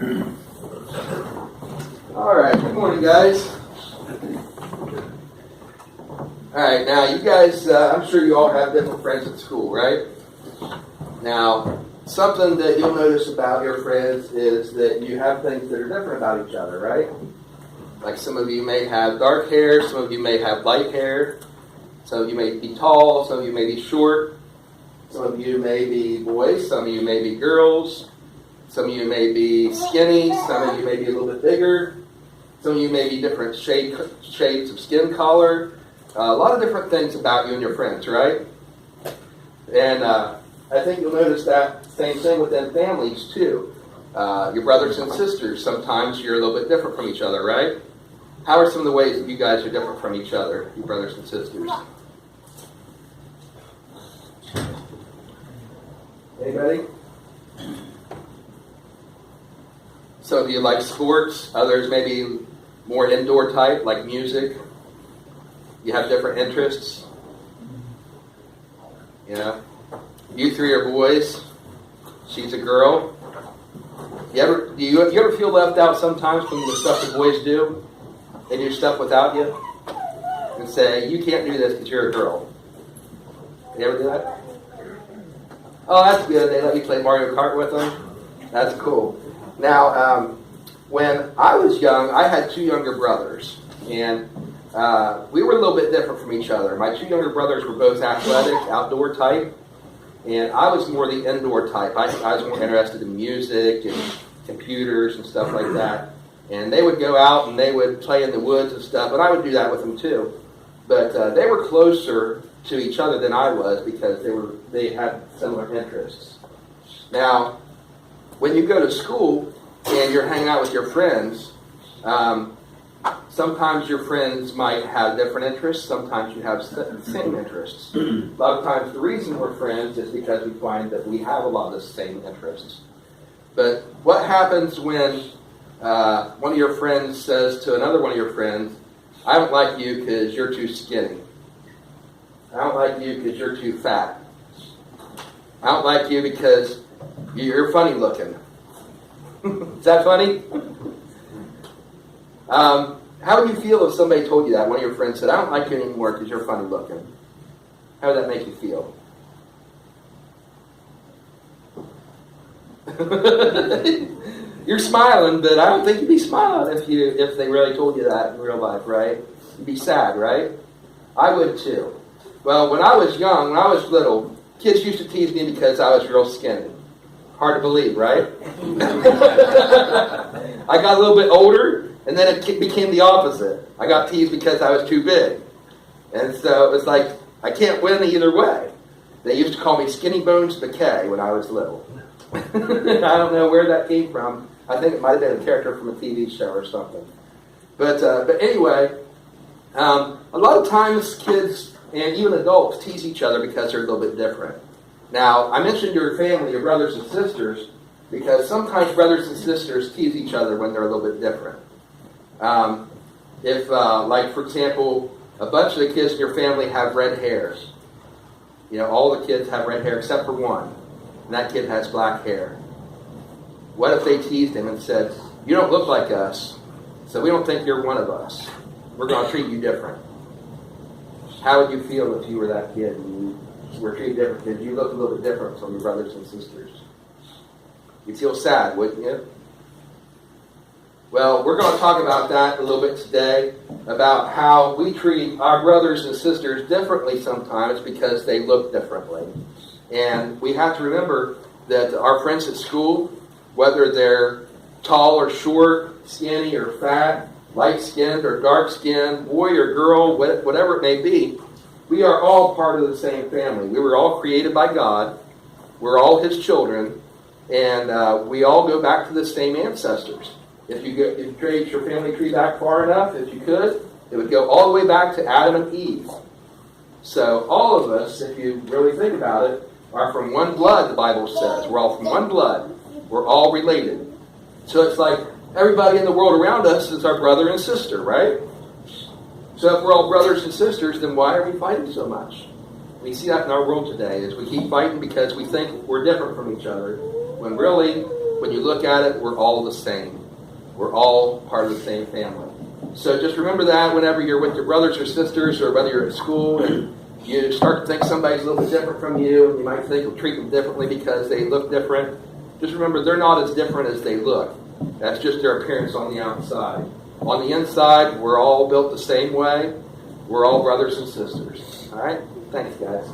All right, good morning, guys. All right, now you guys, I'm sure you all have different friends at school, right? Now, something that you'll notice about your friends is that you have things that are different about each other, right? Like some of you may have dark hair, some of you may have light hair, some of you may be tall, some of you may be short, some of you may be boys, some of you may be girls, some of you may be skinny, some of you may be a little bit bigger, some of you may be different shades of skin color, a lot of different things about you and your friends, right? And I think you'll notice that same thing within families too. Your brothers and sisters, sometimes you're a little bit different from each other, right? How are some of the ways that you guys are different from each other, your brothers and sisters? Anybody? Some of you like sports, others maybe more indoor type, like music. You have different interests. Yeah. You three are boys. She's a girl. Do you ever feel left out sometimes from the stuff the boys do? They do stuff without you? And say, you can't do this because you're a girl. You ever do that? Oh, that's good. They let you play Mario Kart with them? That's cool. Now, when I was young, I had two younger brothers. And we were a little bit different from each other. My two younger brothers were both athletic, outdoor type. And I was more the indoor type. I was more interested in music and computers and stuff like that. And they would go out and they would play in the woods and stuff, and I would do that with them too. But they were closer to each other than I was because they had similar interests. Now, when you go to school and you're hanging out with your friends, sometimes your friends might have different interests, sometimes you have the same interests. A lot of times the reason we're friends is because we find that we have a lot of the same interests. But what happens when one of your friends says to another one of your friends, I don't like you because you're too skinny. I don't like you because you're too fat. I don't like you because you're funny looking. Is that funny? How would you feel if somebody told you that? One of your friends said, I don't like you anymore because you're funny looking. How would that make you feel? You're smiling, but I don't think you'd be smiling if they really told you that in real life, right? You'd be sad, right? I would too. Well, when I was young, when I was little, kids used to tease me because I was real skinny. Hard to believe, right? I got a little bit older, and then it became the opposite. I got teased because I was too big. And so it was like, I can't win either way. They used to call me Skinny Bones McKay when I was little. I don't know where that came from. I think it might have been a character from a TV show or something. But anyway, a lot of times kids and even adults tease each other because they're a little bit different. Now, I mentioned your family, your brothers and sisters, because sometimes brothers and sisters tease each other when they're a little bit different. Like for example, a bunch of the kids in your family have red hairs. You know, all the kids have red hair except for one. And that kid has black hair. What if they teased him and said, you don't look like us, so we don't think you're one of us. We're going to treat you different. How would you feel if you were that kid and you were treated different because you look a little bit different from your brothers and sisters? You'd feel sad, wouldn't you? Well, we're going to talk about that a little bit today, about how we treat our brothers and sisters differently sometimes because they look differently. And we have to remember that our friends at school, whether they're tall or short, skinny or fat, light-skinned or dark-skinned, boy or girl, whatever it may be, we are all part of the same family. We were all created by God. We're all His children. And we all go back to the same ancestors. If you trace your family tree back far enough, if you could, it would go all the way back to Adam and Eve. So all of us, if you really think about it, are from one blood, the Bible says. We're all from one blood. We're all related. So it's like everybody in the world around us is our brother and sister, right? So if we're all brothers and sisters, then why are we fighting so much? We see that in our world today, is we keep fighting because we think we're different from each other, when really when you look at it, we're all the same. We're all part of the same family. So just remember that whenever you're with your brothers or sisters, or whether you're at school and you start to think somebody's a little bit different from you, and you might think you'll treat them differently because they look different. Just remember, they're not as different as they look. That's just their appearance on the outside. On the inside, we're all built the same way. We're all brothers and sisters. All right? Thanks, guys.